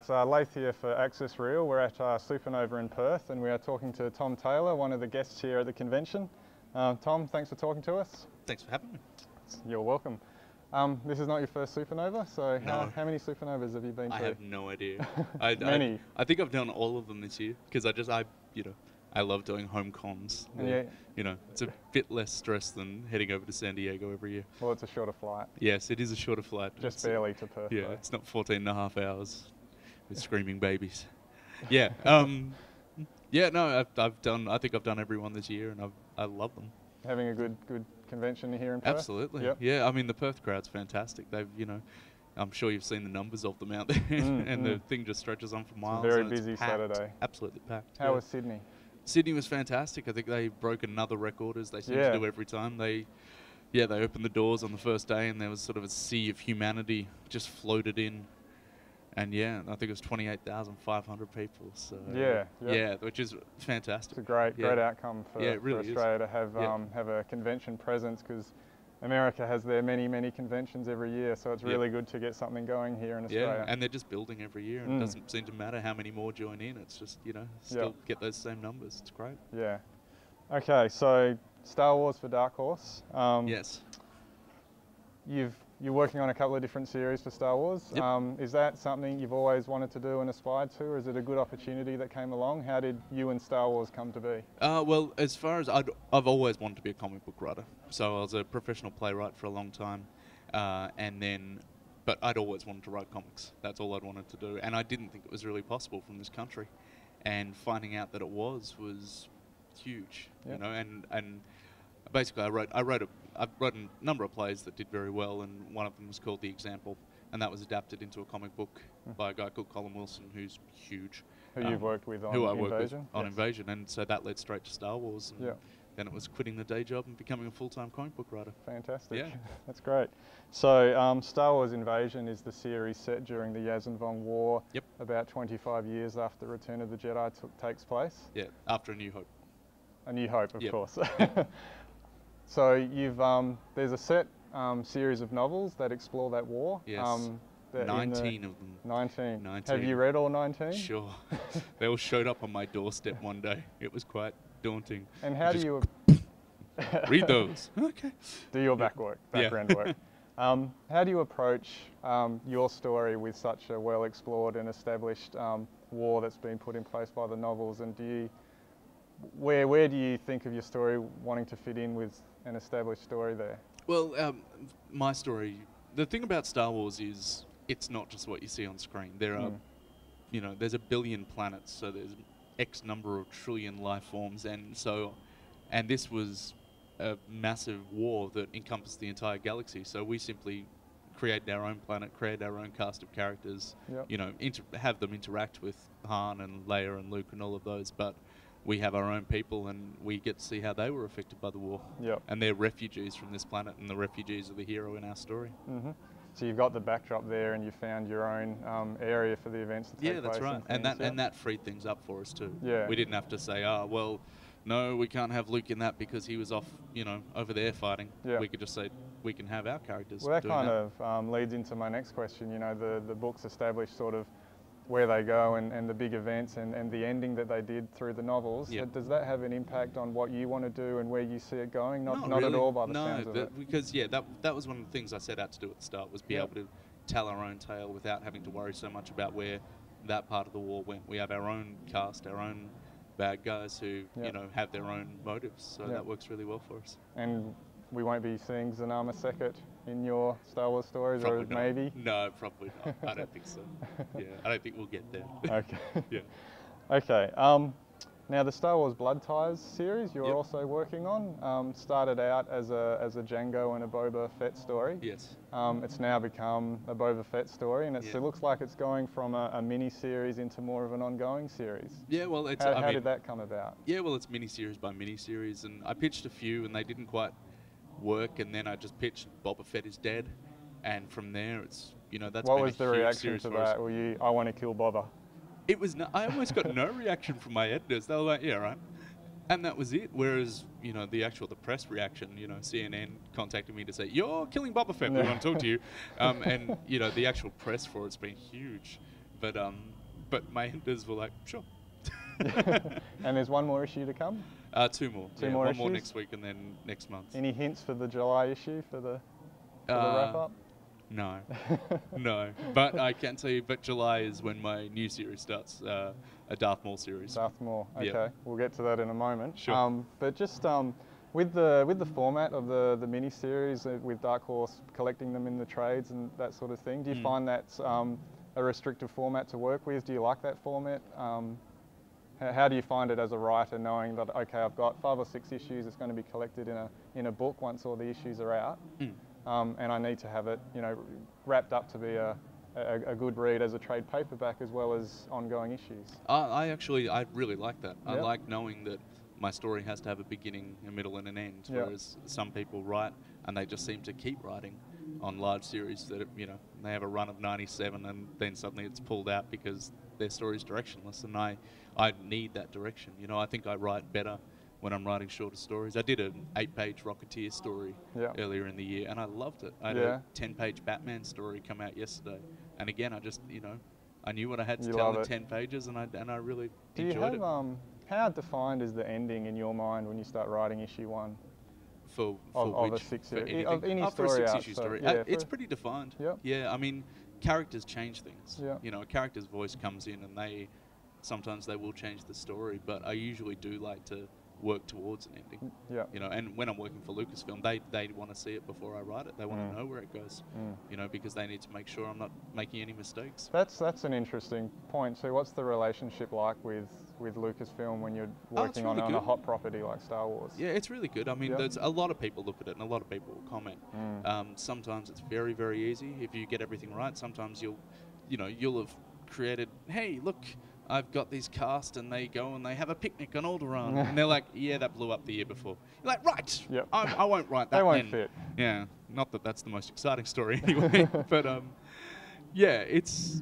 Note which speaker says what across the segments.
Speaker 1: It's Leith here for AccessReel. We're at Supanova in Perth and we are talking to Tom Taylor, one of the guests here at the convention. Tom, thanks for talking to us.
Speaker 2: Thanks for having me.
Speaker 1: You're welcome. This is not your first Supernova, so
Speaker 2: No.
Speaker 1: how many Supernovas have you been to?
Speaker 2: I have no idea.
Speaker 1: Many.
Speaker 2: I think I've done all of them this year because I love doing home cons.
Speaker 1: Yeah.
Speaker 2: It's a bit less stress than heading over to San Diego every year.
Speaker 1: Well, it's a shorter flight.
Speaker 2: Yes, it is a shorter flight.
Speaker 1: Just barely to Perth.
Speaker 2: Yeah,
Speaker 1: though.
Speaker 2: it's not 14.5 hours with screaming babies. Yeah. No, I've done. I think I've done every one this year, and I love them.
Speaker 1: Having a good convention here in Perth?
Speaker 2: Absolutely.
Speaker 1: Yep.
Speaker 2: Yeah, I mean the Perth crowd's fantastic. They've, I'm sure you've seen the numbers of them out there, and the thing just stretches on for miles.
Speaker 1: Very
Speaker 2: and it's
Speaker 1: busy
Speaker 2: packed.
Speaker 1: Saturday.
Speaker 2: Absolutely packed.
Speaker 1: How was Sydney?
Speaker 2: Sydney was fantastic. I think they broke another record, as they seem to do every time. They opened the doors on the first day, and there was sort of a sea of humanity just floated in. And I think it was 28,500 people. So which is fantastic.
Speaker 1: It's a great outcome for, for Australia to have a convention presence, because America has their many conventions every year, so it's really good to get something going here in Australia.
Speaker 2: Yeah, and they're just building every year, and it doesn't seem to matter how many more join in. It's just still get those same numbers. It's great.
Speaker 1: Yeah. Okay, so Star Wars for Dark Horse.
Speaker 2: Yes.
Speaker 1: You're working on a couple of different series for Star Wars.
Speaker 2: Yep.
Speaker 1: Is that something you've always wanted to do and aspired to, or is it a good opportunity that came along? How did you and Star Wars come to be?
Speaker 2: Well, as far as I've always wanted to be a comic book writer. So I was a professional playwright for a long time, but I'd always wanted to write comics. That's all I'd wanted to do, and I didn't think it was really possible from this country. And finding out that it was huge, and basically, I wrote a number of plays that did very well, and one of them was called The Example, and that was adapted into a comic book by a guy called Colin Wilson, who's huge.
Speaker 1: Who you've worked with on
Speaker 2: who I
Speaker 1: Invasion?
Speaker 2: worked with on Invasion, and so that led straight to Star Wars. And then it was quitting the day job and becoming a full-time comic book writer.
Speaker 1: Fantastic.
Speaker 2: Yeah.
Speaker 1: That's great. So Star Wars Invasion is the series set during the Yazan Vong War, about 25 years after Return of the Jedi takes place.
Speaker 2: Yeah, after A New Hope.
Speaker 1: A New Hope, of course. So there's a set series of novels that explore that war.
Speaker 2: Yes. 19 of them.
Speaker 1: 19.
Speaker 2: 19.
Speaker 1: Have you read all 19?
Speaker 2: Sure. They all showed up on my doorstep one day. It was quite daunting.
Speaker 1: And how do you
Speaker 2: read those? Okay.
Speaker 1: Do your background work. How do you approach your story with such a well-explored and established war that's been put in place by the novels? And where do you think of your story wanting to fit in with an established story there?
Speaker 2: Well, my story, the thing about Star Wars is it's not just what you see on screen. There are, there's a billion planets, so there's X number of trillion life forms, and this was a massive war that encompassed the entire galaxy. So we simply created our own planet, created our own cast of characters, have them interact with Han and Leia and Luke and all of those, but we have our own people, and we get to see how they were affected by the war. And they're refugees from this planet, and the refugees are the hero in our story.
Speaker 1: So you've got the backdrop there, and you found your own area for the events to take place.
Speaker 2: Yeah, that's right. And that freed things up for us too.
Speaker 1: Yeah.
Speaker 2: We didn't have to say, well, no, we can't have Luke in that because he was off, over there fighting. We could just say we can have our characters.
Speaker 1: Well, that kind of leads into my next question. The books establish sort of where they go and the big events and the ending that they did through the novels. Does that have an impact on what you want to do and where you see it going? Not
Speaker 2: really.
Speaker 1: At all by the sounds of it.
Speaker 2: Because that was one of the things I set out to do at the start, was be able to tell our own tale without having to worry so much about where that part of the war went. We have our own cast, our own bad guys who have their own motives, so that works really well for us.
Speaker 1: And we won't be seeing Supanova Perth in your Star Wars stories,
Speaker 2: probably
Speaker 1: or
Speaker 2: not.
Speaker 1: Maybe?
Speaker 2: No, probably not. I don't think so. I don't think we'll get there.
Speaker 1: Okay. Okay. Now the Star Wars Blood Ties series you're also working on started out as a Jango and a Boba Fett story.
Speaker 2: Yes.
Speaker 1: It's now become a Boba Fett story, and it looks like it's going from a mini-series into more of an ongoing series.
Speaker 2: Yeah, well, it's...
Speaker 1: How did that come about?
Speaker 2: Yeah, well, it's mini-series by mini-series, and I pitched a few, and they didn't quite work, and then I just pitched Boba Fett is dead, and from there it's, that's
Speaker 1: what
Speaker 2: been
Speaker 1: was
Speaker 2: a
Speaker 1: the
Speaker 2: huge
Speaker 1: reaction
Speaker 2: series
Speaker 1: to
Speaker 2: for us.
Speaker 1: that? Were you, I want to kill Boba?
Speaker 2: It was I almost got no reaction from my editors. They were like, yeah, right. And that was it. Whereas, the press reaction, CNN contacted me to say, you're killing Boba Fett, we want to talk to you. And, the actual press for it's been huge. but my editors were like, sure.
Speaker 1: And there's one more issue to come?
Speaker 2: Two more.
Speaker 1: Two more
Speaker 2: one
Speaker 1: issues?
Speaker 2: more next week and then next month.
Speaker 1: Any hints for the July issue for the wrap-up?
Speaker 2: No. No. But I can tell you, but July is when my new series starts, a Darth Maul series.
Speaker 1: Darth Maul, okay.
Speaker 2: Yep.
Speaker 1: We'll get to that in a moment.
Speaker 2: Sure.
Speaker 1: But just with the format of the mini-series, with Dark Horse collecting them in the trades and that sort of thing, do you find that's a restrictive format to work with? Do you like that format? How do you find it as a writer, knowing that, okay, I've got 5 or 6 issues, it's going to be collected in a book once all the issues are out, and I need to have it, wrapped up to be a good read as a trade paperback as well as ongoing issues?
Speaker 2: I really like that. I like knowing that my story has to have a beginning, a middle, and an end, whereas some people write and they just seem to keep writing on large series that, they have a run of 97 and then suddenly it's pulled out because their story's directionless, and I need that direction. I think I write better when I'm writing shorter stories. I did an 8-page Rocketeer story earlier in the year, and I loved it. I had a 10-page Batman story come out yesterday, and again, I just, I knew what I had to tell in 10 pages, and I really enjoyed it.
Speaker 1: How defined is the ending in your mind when you start writing issue 1?
Speaker 2: For
Speaker 1: of
Speaker 2: which?
Speaker 1: A 6
Speaker 2: for
Speaker 1: anything?
Speaker 2: anything?
Speaker 1: Of any
Speaker 2: For
Speaker 1: story
Speaker 2: a 6
Speaker 1: out,
Speaker 2: issue
Speaker 1: so,
Speaker 2: story. It's pretty defined. Yeah, I mean, characters change things. A character's voice comes in and sometimes they will change the story, but I usually do like to work towards an ending. And when I'm working for Lucasfilm, they want to see it before I write it. They want to know where it goes, because they need to make sure I'm not making any mistakes.
Speaker 1: That's an interesting point. So what's the relationship like with Lucasfilm when you're working on a hot property like Star Wars?
Speaker 2: Yeah, it's really good. I mean, there's a lot of people look at it and a lot of people will comment. Sometimes it's very, very easy if you get everything right. Sometimes you'll have created, hey, look, I've got these cast and they go and they have a picnic on Alderaan. And they're like, yeah, that blew up the year before. You're like, right, I won't write that.
Speaker 1: They won't fit.
Speaker 2: Yeah, not that that's the most exciting story anyway. But yeah, it's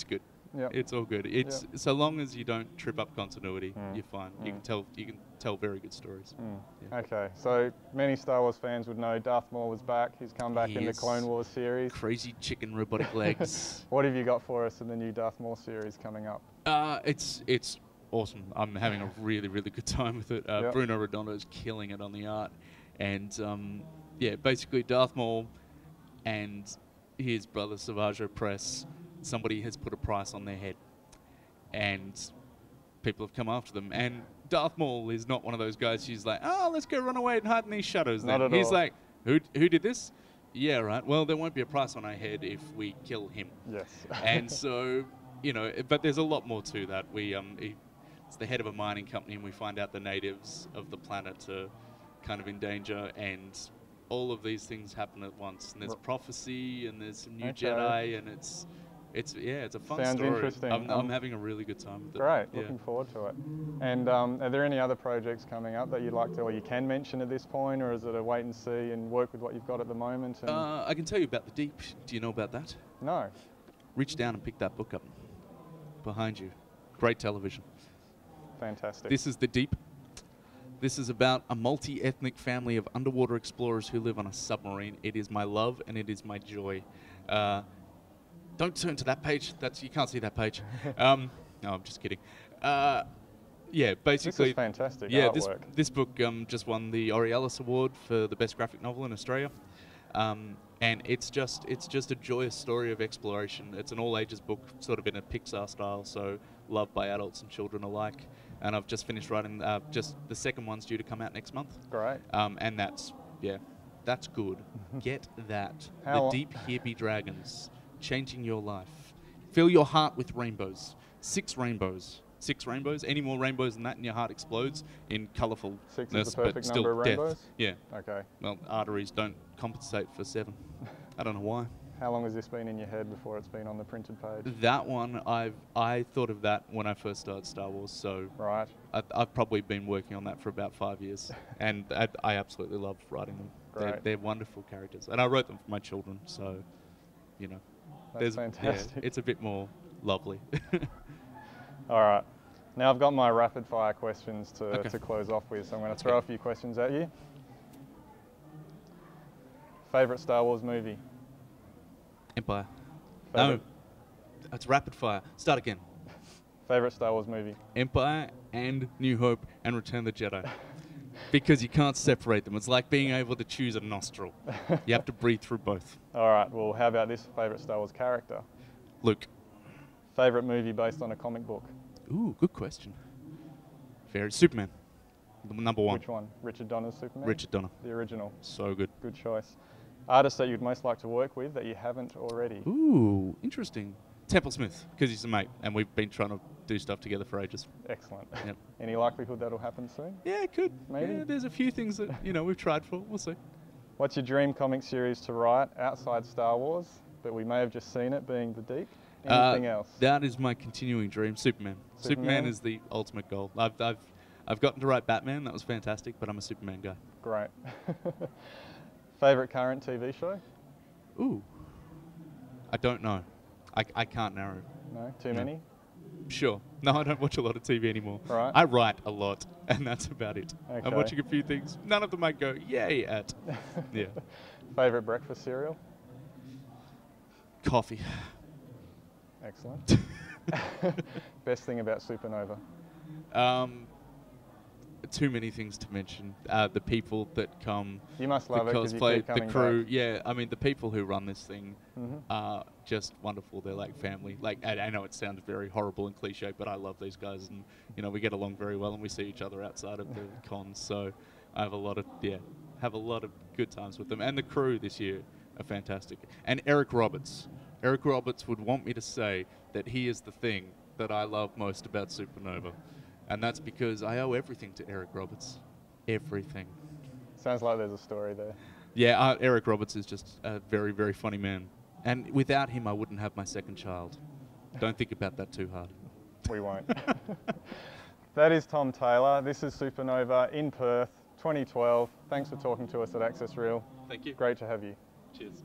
Speaker 2: good. It's all good. It's so long as you don't trip up continuity, you're fine. You can tell very good stories.
Speaker 1: Okay, so many Star Wars fans would know Darth Maul is back. He's come back in the Clone Wars series.
Speaker 2: Crazy chicken robotic legs.
Speaker 1: What have you got for us in the new Darth Maul series coming up?
Speaker 2: It's awesome. I'm having a really, really good time with it. Bruno Redondo is killing it on the art, and basically Darth Maul and his brother Savage Opress. Somebody has put a price on their head, and people have come after them. And Darth Maul is not one of those guys who's like, oh, let's go run away and hide in these shadows. Then he's like, who did this? Yeah, right. Well, there won't be a price on our head if we kill him.
Speaker 1: Yes.
Speaker 2: And so, but there's a lot more to that. It's the head of a mining company, and we find out the natives of the planet are kind of in danger, and all of these things happen at once. And there's prophecy, and there's some new Jedi, and it's a fun
Speaker 1: Sounds
Speaker 2: story.
Speaker 1: Interesting.
Speaker 2: I'm having a really good time with it.
Speaker 1: Great, looking forward to it. And are there any other projects coming up that you'd like to, or you can mention at this point, or is it a wait and see and work with what you've got at the moment? And
Speaker 2: I can tell you about The Deep. Do you know about that?
Speaker 1: No.
Speaker 2: Reach down and pick that book up. Behind you. Great television.
Speaker 1: Fantastic.
Speaker 2: This is The Deep. This is about a multi-ethnic family of underwater explorers who live on a submarine. It is my love and it is my joy. Don't turn to that page. You can't see that page. No, I'm just kidding. Basically.
Speaker 1: This is fantastic.
Speaker 2: Yeah,
Speaker 1: artwork.
Speaker 2: this book just won the Aurealis Award for the best graphic novel in Australia, and it's just a joyous story of exploration. It's an all-ages book, sort of in a Pixar style, so loved by adults and children alike. And I've just finished writing. Just the second one's due to come out next month.
Speaker 1: Great.
Speaker 2: And that's good. Get that. The Deep Here Be Dragons. Changing your life. Fill your heart with rainbows. 6 rainbows. 6 rainbows. Any more rainbows than that and your heart explodes in colourful.
Speaker 1: 6 is the perfect number of rainbows?
Speaker 2: Death. Yeah.
Speaker 1: Okay.
Speaker 2: Well, arteries don't compensate for 7. I don't know why.
Speaker 1: How long has this been in your head before it's been on the printed page?
Speaker 2: That one, I thought of that when I first started Star Wars, so
Speaker 1: right.
Speaker 2: I've probably been working on that for about 5 years, and I absolutely love writing them. They're wonderful characters, and I wrote them for my children, so,
Speaker 1: That's fantastic.
Speaker 2: It's a bit more lovely.
Speaker 1: All right. Now I've got my rapid fire questions to close off with, so I'm going to throw a few questions at you. Favourite Star Wars movie?
Speaker 2: Empire.
Speaker 1: Favourite?
Speaker 2: It's rapid fire. Start again.
Speaker 1: Favourite Star Wars movie?
Speaker 2: Empire and New Hope and Return of the Jedi. Because you can't separate them. It's like being able to choose a nostril. You have to breathe through both.
Speaker 1: All right, well, how about this favourite Star Wars character?
Speaker 2: Luke.
Speaker 1: Favourite movie based on a comic book?
Speaker 2: Ooh, good question. Superman. Number one.
Speaker 1: Which one? Richard Donner's Superman?
Speaker 2: Richard Donner.
Speaker 1: The original.
Speaker 2: So good.
Speaker 1: Good choice. Artist that you'd most like to work with that you haven't already?
Speaker 2: Ooh, interesting. Temple Smith, because he's a mate, and we've been trying to do stuff together for ages.
Speaker 1: Excellent.
Speaker 2: Yep.
Speaker 1: Any likelihood that'll happen soon?
Speaker 2: Yeah, it could.
Speaker 1: Maybe.
Speaker 2: Yeah, there's a few things that, we've tried for. We'll see.
Speaker 1: What's your dream comic series to write outside Star Wars, but we may have just seen it, being the Deep? Anything else?
Speaker 2: That is my continuing dream, Superman. Superman is the ultimate goal. I've gotten to write Batman, that was fantastic, but I'm a Superman guy.
Speaker 1: Great. Favourite current TV show?
Speaker 2: Ooh. I don't know. I can't narrow.
Speaker 1: No? Too many?
Speaker 2: Sure. No, I don't watch a lot of TV anymore.
Speaker 1: Right.
Speaker 2: I write a lot, and that's about it.
Speaker 1: Okay.
Speaker 2: I'm watching a few things. None of them I go, yay at. Yeah.
Speaker 1: Favourite breakfast cereal?
Speaker 2: Coffee.
Speaker 1: Excellent. Best thing about Supanova?
Speaker 2: Too many things to mention. The people that come,
Speaker 1: you must love
Speaker 2: the
Speaker 1: it because you
Speaker 2: cosplay,
Speaker 1: keep coming
Speaker 2: the crew.
Speaker 1: back.
Speaker 2: Yeah, I mean the people who run this thing are just wonderful. They're like family. Like I know it sounds very horrible and cliche, but I love these guys, and we get along very well, and we see each other outside of the cons. So I have a lot of good times with them, and the crew this year are fantastic. And Eric Roberts would want me to say that he is the thing that I love most about Supanova. And that's because I owe everything to Eric Roberts. Everything.
Speaker 1: Sounds like there's a story there.
Speaker 2: Yeah, Eric Roberts is just a very, very funny man. And without him, I wouldn't have my second child. Don't think about that too hard.
Speaker 1: We won't. That is Tom Taylor. This is Supanova in Perth, 2012. Thanks for talking to us at AccessReel.
Speaker 2: Thank you.
Speaker 1: Great to have you.
Speaker 2: Cheers.